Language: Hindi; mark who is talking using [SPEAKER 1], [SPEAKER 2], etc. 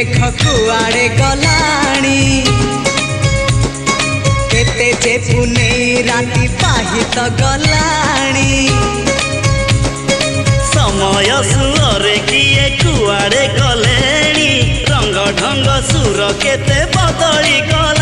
[SPEAKER 1] देख कुआड़े गलाणी केते जे पुने राती पाहित गलाणी
[SPEAKER 2] समय सुरे किए कुआड़े गलेणी रंग ढंग सुर केते बदली गला।